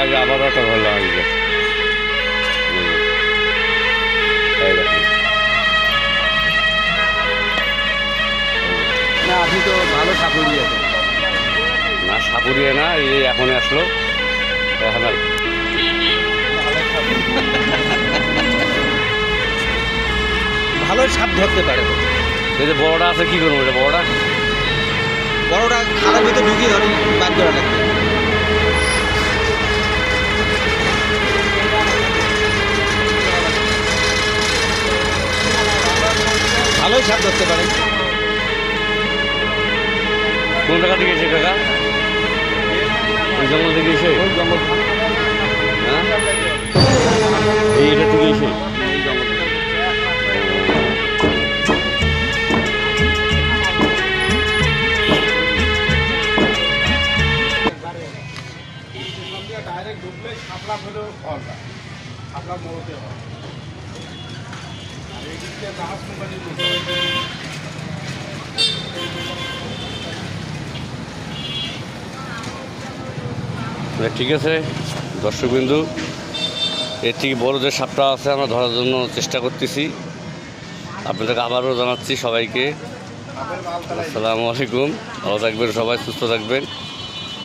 আগে আবারও একটা ধরলাম আজকে। এই দেখুন, না আপনি তো ভালো সাপুরি আছে। না সাপুরিয়া না, এই এখনই আসলো এখন আর। ভালো সাপ ধরতে পারে। এই যে বড়টা আছে কি করবো, এটা বড়টা বড়টা খালের ভিতরে ঢুকিয়ে ধরে বাদ করা লাগবে। ভালোই সাপ ধরতে পারে। কোন জায়গা থেকে এসে কাকা? ওই জঙ্গল থেকে এসে? ওই জঙ্গল হ্যাঁ, এই এটা থেকে এসে এই জঙ্গল থেকে। ডাইরেক্ট ঢুকলে শাপলা হলেও ফলটা শাপলা মোড়তে হয়। আর এই দিকে জাহাজ কোম্পানি ঠিক আছে দর্শকবিন্দু, এর থেকে বড় যে সাপটা আছে আমরা ধরার জন্য চেষ্টা করতেছি। আপনাদেরকে আবারও জানাচ্ছি সবাইকে আসসালামু আলাইকুম। ভালো থাকবেন সবাই, সুস্থ থাকবেন।